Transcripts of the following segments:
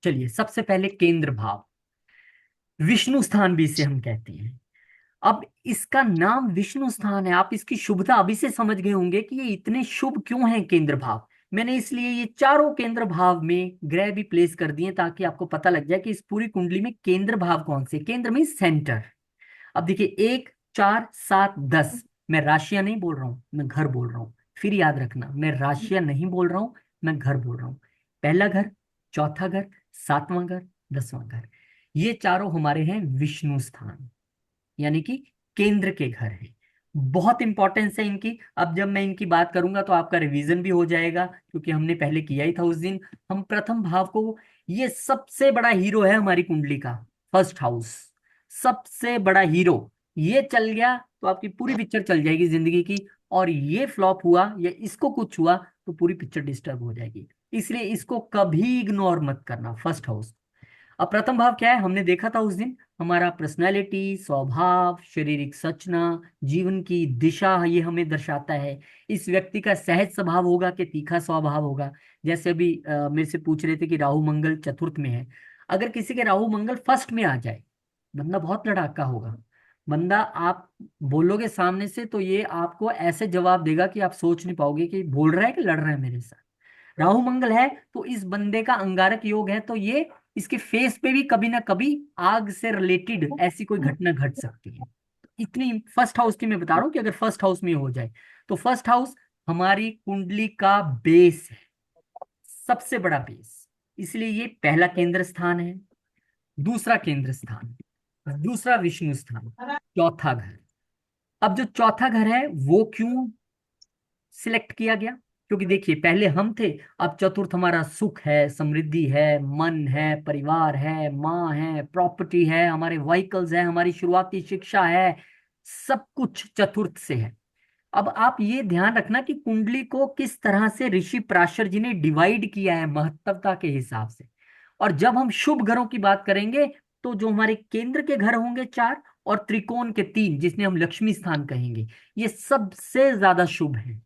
चलिए, सबसे पहले केंद्र भाव, विष्णु स्थान भी इसे हम कहते हैं। अब इसका नाम विष्णु स्थान है, आप इसकी शुभता अभी से समझ गए होंगे कि ये इतने शुभ क्यों हैं केंद्र भाव। मैंने इसलिए ये चारों केंद्र भाव में ग्रह भी प्लेस कर दिए ताकि आपको पता लग जाए कि इस पूरी कुंडली में केंद्र भाव कौन से। केंद्र में सेंटर। अब देखिए, 1, 4, 7, 10, मैं राशियां नहीं बोल रहा हूं, मैं घर बोल रहा हूं। फिर याद रखना, मैं राशियां नहीं बोल रहा हूं, मैं घर बोल रहा हूं। पहला घर, चौथा घर, सातवां घर, 10वां घर, ये चारों हमारे हैं विष्णु स्थान, यानी कि केंद्र के घर हैं। बहुत इंपॉर्टेंस है इनकी। अब जब मैं इनकी बात करूंगा तो आपका रिवीजन भी हो जाएगा, क्योंकि हमने पहले किया ही था उस दिन। हम प्रथम भाव को, ये सबसे बड़ा हीरो है हमारी कुंडली का, फर्स्ट हाउस, सबसे बड़ा हीरो। ये चल गया तो आपकी पूरी पिक्चर चल जाएगी जिंदगी की, और ये फ्लॉप हुआ या इसको कुछ हुआ तो पूरी पिक्चर डिस्टर्ब हो जाएगी। इसलिए इसको कभी इग्नोर मत करना, फर्स्ट हाउस। अब प्रथम भाव क्या है, हमने देखा था उस दिन, हमारा पर्सनैलिटी, स्वभाव, शारीरिक संरचना, जीवन की दिशा, ये हमें दर्शाता है। इस व्यक्ति का सहज स्वभाव होगा कि तीखा स्वभाव होगा। जैसे अभी मेरे से पूछ रहे थे कि राहु मंगल चतुर्थ में है। अगर किसी के राहु मंगल फर्स्ट में आ जाए, बंदा बहुत लड़ाका होगा। बंदा, आप बोलोगे सामने से तो ये आपको ऐसे जवाब देगा कि आप सोच नहीं पाओगे कि बोल रहा है कि लड़ रहा है मेरे साथ। राहु मंगल है तो इस बंदे का अंगारक योग है, तो ये इसके फेस पे भी कभी ना कभी आग से रिलेटेड ऐसी कोई घटना घट सकती है। इतनी फर्स्ट हाउस की मैं बता रहा हूँ कि अगर फर्स्ट हाउस में हो जाए तो फर्स्ट हाउस हमारी कुंडली का बेस है, सबसे बड़ा बेस। इसलिए ये पहला केंद्र स्थान है। दूसरा केंद्र स्थान, दूसरा विष्णु स्थान, चौथा घर। अब जो चौथा घर है वो क्यों सिलेक्ट किया गया, क्योंकि देखिए पहले हम थे, अब चतुर्थ हमारा सुख है, समृद्धि है, मन है, परिवार है, माँ है, प्रॉपर्टी है, हमारे व्हीकल्स है, हमारी शुरुआती शिक्षा है, सब कुछ चतुर्थ से है। अब आप ये ध्यान रखना कि कुंडली को किस तरह से ऋषि पराशर जी ने डिवाइड किया है महत्वता के हिसाब से। और जब हम शुभ घरों की बात करेंगे तो जो हमारे केंद्र के घर होंगे चार, और त्रिकोण के तीन, जिसने हम लक्ष्मी स्थान कहेंगे, ये सबसे ज्यादा शुभ है।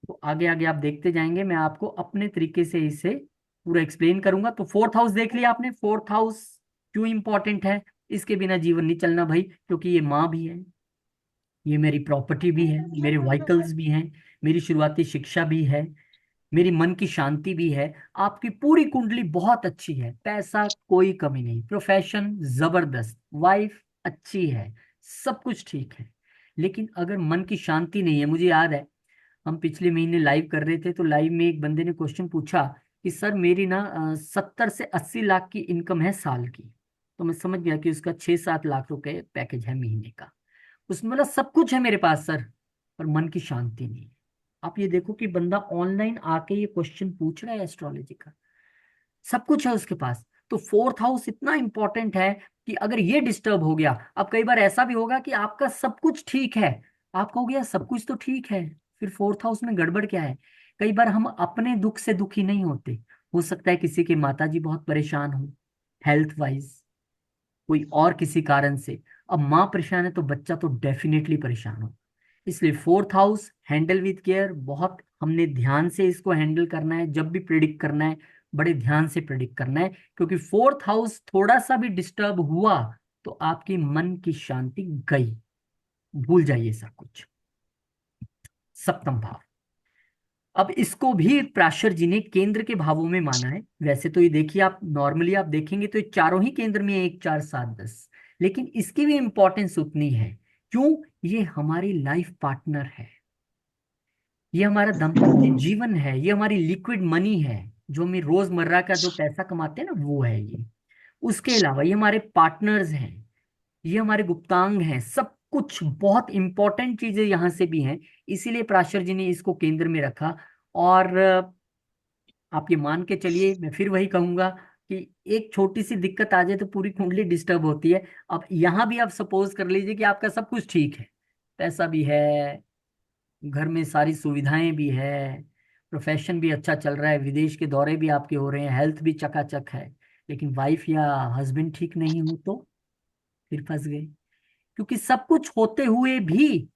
तो आगे आगे आप देखते जाएंगे, मैं आपको अपने तरीके से इसे पूरा एक्सप्लेन करूंगा। तो फोर्थ हाउस देख लिया आपने, फोर्थ हाउस क्यों इंपॉर्टेंट है। इसके बिना जीवन नहीं चलना भाई, क्योंकि ये माँ भी है, ये मेरी प्रॉपर्टी भी है, मेरे व्हीकल्स भी हैं, मेरी शुरुआती शिक्षा भी है, मेरी मन की शांति भी है। आपकी पूरी कुंडली बहुत अच्छी है, पैसा कोई कमी नहीं, प्रोफेशन जबरदस्त, वाइफ अच्छी है, सब कुछ ठीक है। लेकिन अगर मन की शांति नहीं है, मुझे याद है हम पिछले महीने लाइव कर रहे थे तो लाइव में एक बंदे ने क्वेश्चन पूछा कि सर मेरी ना 70 से 80 लाख की इनकम है साल की। तो मैं समझ गया कि उसका 6-7 लाख रुपए पैकेज है महीने का। उसमें मतलब सब कुछ है मेरे पास सर, पर मन की शांति नहीं है। आप ये देखो कि बंदा ऑनलाइन आके ये क्वेश्चन पूछ रहा है एस्ट्रोलॉजी का, सब कुछ है उसके पास। तो फोर्थ हाउस इतना इंपॉर्टेंट है कि अगर ये डिस्टर्ब हो गया, अब कई बार ऐसा भी होगा कि आपका सब कुछ ठीक है, आप कहोगे यार सब कुछ तो ठीक है, फिर फोर्थ हाउस में गड़बड़ क्या है। कई बार हम अपने दुख से दुखी नहीं होते, हो सकता है किसी के माता जी बहुत परेशान हो हेल्थ वाइज, कोई और किसी कारण से। अब माँ परेशान है तो बच्चा तो डेफिनेटली परेशान हो। इसलिए fourth house handle with care, बहुत हमने ध्यान से इसको हैंडल करना है। जब भी प्रिडिक्ट करना है, बड़े ध्यान से प्रिडिक्ट करना है, क्योंकि फोर्थ हाउस थोड़ा सा भी डिस्टर्ब हुआ तो आपकी मन की शांति गई, भूल जाइए सब कुछ। सप्तम भाव, अब इसको भी प्राशर जी ने केंद्र के भावों में माना है। वैसे तो ये देखिए, आप नॉर्मली आप देखेंगे तो ये चारों ही केंद्र में है, 1, 4, 7, 10, लेकिन इसकी भी इंपॉर्टेंस उतनी है। क्यों, ये हमारी लाइफ पार्टनर है, ये हमारा दाम्पत्य जीवन है, ये हमारी लिक्विड मनी है, जो हम रोजमर्रा का जो पैसा कमाते हैं ना वो है ये। उसके अलावा ये हमारे पार्टनर्स हैं, ये हमारे गुप्तांग हैं, सब कुछ बहुत इंपॉर्टेंट चीजें यहाँ से भी हैं। इसीलिए प्राशर जी ने इसको केंद्र में रखा। और आप ये मान के चलिए, मैं फिर वही कहूंगा कि एक छोटी सी दिक्कत आ जाए तो पूरी कुंडली डिस्टर्ब होती है। अब यहाँ भी आप सपोज कर लीजिए कि आपका सब कुछ ठीक है, पैसा भी है, घर में सारी सुविधाएं भी है, प्रोफेशन भी अच्छा चल रहा है, विदेश के दौरे भी आपके हो रहे हैं, हेल्थ भी चकाचक है, लेकिन वाइफ या हस्बैंड ठीक नहीं हो तो फिर फंस गए। क्योंकि सब कुछ होते हुए भी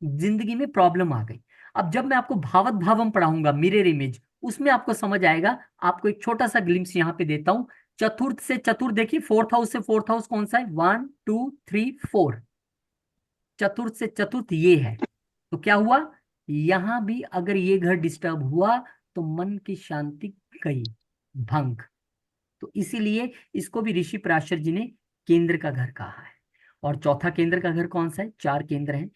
जिंदगी में प्रॉब्लम आ गई। अब जब मैं आपको भावत भावम पढ़ाऊंगा, मिरर इमेज, उसमें आपको समझ आएगा। आपको एक छोटा सा ग्लिम्स यहाँ पे देता हूं। चतुर्थ से चतुर्थ देखिए, फोर्थ हाउस से फोर्थ हाउस कौन सा है? 1 2 3 4। चतुर्थ से चतुर्थ ये है। तो क्या हुआ, यहां भी अगर ये घर डिस्टर्ब हुआ तो मन की शांति गई, भंग। तो इसीलिए इसको भी ऋषि पराशर जी ने केंद्र का घर कहा है। और चौथा केंद्र का घर कौन सा है? 4 केंद्र हैं।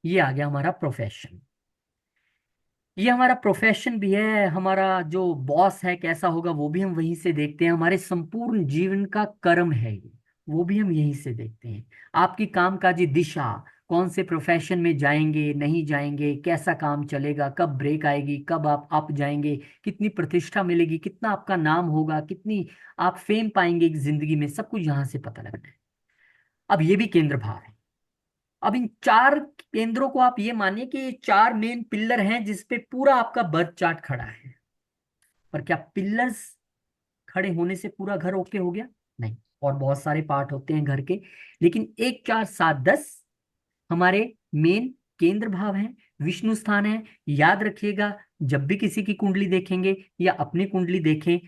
ये आ गया हमारा प्रोफेशन। ये हमारा प्रोफेशन भी है, हमारा जो बॉस है कैसा होगा वो भी हम वहीं से देखते हैं। हमारे संपूर्ण जीवन का कर्म है ये, वो भी हम यहीं से देखते हैं। आपकी कामकाजी दिशा, कौन से प्रोफेशन में जाएंगे नहीं जाएंगे, कैसा काम चलेगा, कब ब्रेक आएगी, कब आप अप जाएंगे, कितनी प्रतिष्ठा मिलेगी, कितना आपका नाम होगा, कितनी आप फेम पाएंगे जिंदगी में, सब कुछ यहाँ से पता लगता है। अब ये भी केंद्र भाव है। अब इन 4 केंद्रों को आप ये मानिए कि ये 4 मेन पिल्लर हैं जिसपे पूरा आपका बर्थ चार्ट खड़ा है। पर क्या पिल्लर्स खड़े होने से पूरा घर ओके हो गया? नहीं, और बहुत सारे पार्ट होते हैं घर के। लेकिन 1 4 7 10 हमारे मेन केंद्र भाव हैं, विष्णु स्थान है। याद रखिएगा, जब भी किसी की कुंडली देखेंगे या अपनी कुंडली देखें,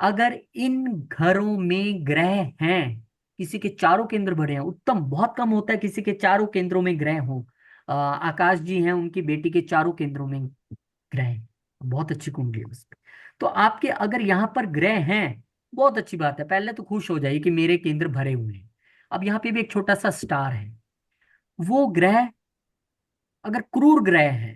अगर इन घरों में ग्रह हैं, किसी के चारों केंद्र भरे हैं, उत्तम, बहुत कम होता है किसी के चारों केंद्रों में ग्रह हो। आकाश जी हैं, उनकी बेटी के चारों केंद्रों में ग्रह हैं, बहुत अच्छी कुंडली है उसकी। तो आपके अगर यहाँ पर ग्रह हैं, बहुत अच्छी बात है, पहले तो खुश हो जाइए कि मेरे केंद्र भरे हुए हैं। अब यहाँ पे भी एक छोटा सा स्टार है। वो ग्रह अगर क्रूर ग्रह है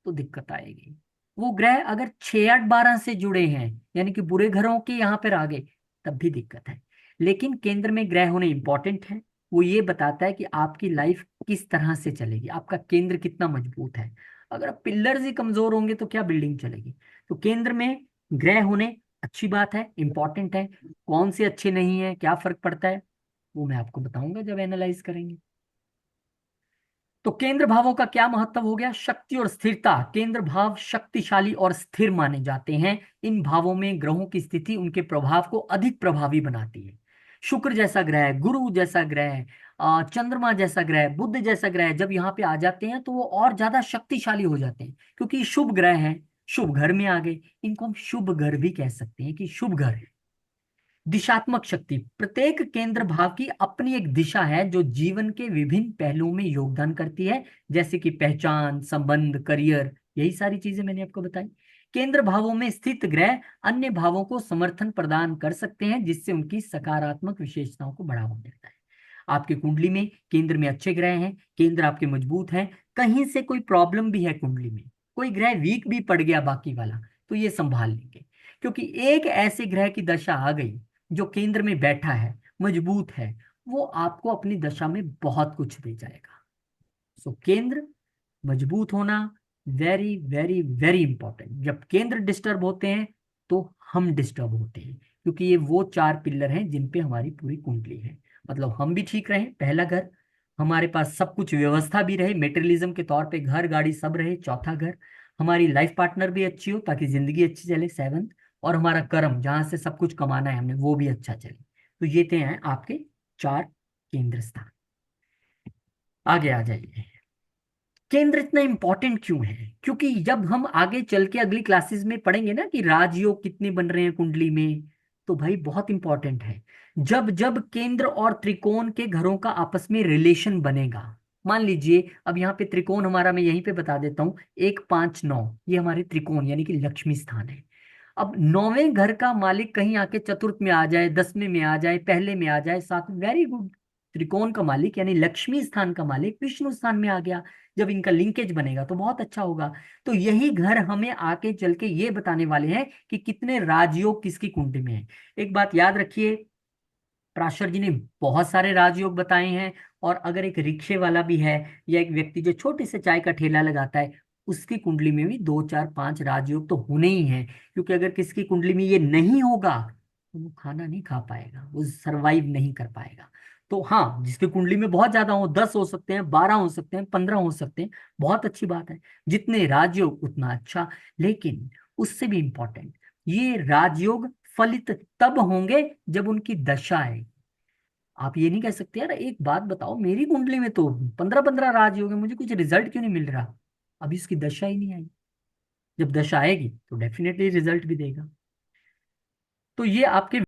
तो दिक्कत आएगी। वो ग्रह अगर 6 8 12 से जुड़े हैं, यानी कि बुरे ग्रहों के यहाँ पर आ गए, तब भी दिक्कत है। लेकिन केंद्र में ग्रह होने इंपॉर्टेंट है। वो ये बताता है कि आपकी लाइफ किस तरह से चलेगी, आपका केंद्र कितना मजबूत है। अगर पिलर्स ही कमजोर होंगे तो क्या बिल्डिंग चलेगी? तो केंद्र में ग्रह होने अच्छी बात है, इंपॉर्टेंट है। कौन से अच्छे नहीं है, क्या फर्क पड़ता है, वो मैं आपको बताऊंगा जब एनालाइज करेंगे। तो केंद्र भावों का क्या महत्व हो गया? शक्ति और स्थिरता। केंद्र भाव शक्तिशाली और स्थिर माने जाते हैं। इन भावों में ग्रहों की स्थिति उनके प्रभाव को अधिक प्रभावी बनाती है। शुक्र जैसा ग्रह, गुरु जैसा ग्रह, चंद्रमा जैसा ग्रह, बुध जैसा ग्रह जब यहाँ पे आ जाते हैं तो वो और ज्यादा शक्तिशाली हो जाते हैं, क्योंकि ये शुभ ग्रह हैं, शुभ घर में आ गए। इनको हम शुभ घर भी कह सकते हैं कि शुभ घर है। दिशात्मक शक्ति। प्रत्येक केंद्र भाव की अपनी एक दिशा है जो जीवन के विभिन्न पहलुओं में योगदान करती है, जैसे कि पहचान, संबंध, करियर, यही सारी चीजें मैंने आपको बताई। केंद्र भावों में स्थित ग्रह अन्य भावों को समर्थन प्रदान कर सकते हैं, जिससे उनकी सकारात्मक विशेषताओं को बढ़ावा मिलता है। आपकी कुंडली में केंद्र में अच्छे ग्रह हैं, केंद्र आपके मजबूत हैं, कहीं से कोई प्रॉब्लम भी है कुंडली में, कोई ग्रह वीक भी पड़ गया बाकी वाला, तो ये संभाल लेंगे। क्योंकि एक ऐसे ग्रह की दशा आ गई जो केंद्र में बैठा है, मजबूत है, वो आपको अपनी दशा में बहुत कुछ दे जाएगा। सो केंद्र मजबूत होना वेरी वेरी वेरी इंपॉर्टेंट। जब केंद्र डिस्टर्ब होते हैं तो हम डिस्टर्ब होते हैं, क्योंकि ये वो 4 पिल्लर हैं जिन पे हमारी पूरी कुंडली है। मतलब हम भी ठीक रहें, पहला घर, हमारे पास सब कुछ व्यवस्था भी रहे, मेटेरियलिज्म के तौर पे घर गाड़ी सब रहे, चौथा घर, हमारी लाइफ पार्टनर भी अच्छी हो ताकि जिंदगी अच्छी चले, सेवंथ, और हमारा कर्म जहां से सब कुछ कमाना है हमने वो भी अच्छा चले। तो ये थे हैं आपके 4 केंद्र स्थान। आगे आ जाइए। केंद्र इतना इंपॉर्टेंट क्यों है? क्योंकि जब हम आगे चल के अगली क्लासेस में पढ़ेंगे ना कि राजयोग कितने बन रहे हैं कुंडली में, तो भाई बहुत इंपॉर्टेंट है। जब जब केंद्र और त्रिकोण के घरों का आपस में रिलेशन बनेगा, मान लीजिए अब यहाँ पे त्रिकोण हमारा, मैं यहीं पे बता देता हूँ, 1 5 9, ये हमारे त्रिकोण यानी कि लक्ष्मी स्थान है। अब 9वें घर का मालिक कहीं आके चतुर्थ में आ जाए, 10वें में आ जाए, पहले में आ जाए, साथ में, वेरी गुड। त्रिकोण का मालिक यानी लक्ष्मी स्थान का मालिक विष्णु स्थान में आ गया। जब इनका लिंकेज बनेगा तो बहुत अच्छा होगा। तो यही घर हमें आके चल के ये बताने वाले हैं कि कितने राजयोग किसकी कुंडली में है। एक बात याद रखिए, पराशर जी ने बहुत सारे राजयोग बताए हैं। और अगर एक रिक्शे वाला भी है या एक व्यक्ति जो छोटे से चाय का ठेला लगाता है, उसकी कुंडली में भी 2 4 5 राजयोग तो होने ही हैं। क्योंकि अगर किसकी कुंडली में ये नहीं होगा तो वो खाना नहीं खा पाएगा, वो सरवाइव नहीं कर पाएगा। तो हाँ, जिसकी कुंडली में बहुत ज्यादा हो, 10 हो सकते हैं, 12 हो सकते हैं, 15 हो सकते हैं, बहुत अच्छी बात है। जितने राजयोग उतना अच्छा। लेकिन उससे भी इंपॉर्टेंट, ये राजयोग फलित तब होंगे जब उनकी दशा है। आप ये नहीं कह सकते यार एक बात बताओ, मेरी कुंडली में तो 15 15 राज हो गए, मुझे कुछ रिजल्ट क्यों नहीं मिल रहा? अभी इसकी दशा ही नहीं आई। जब दशा आएगी तो डेफिनेटली रिजल्ट भी देगा। तो ये आपके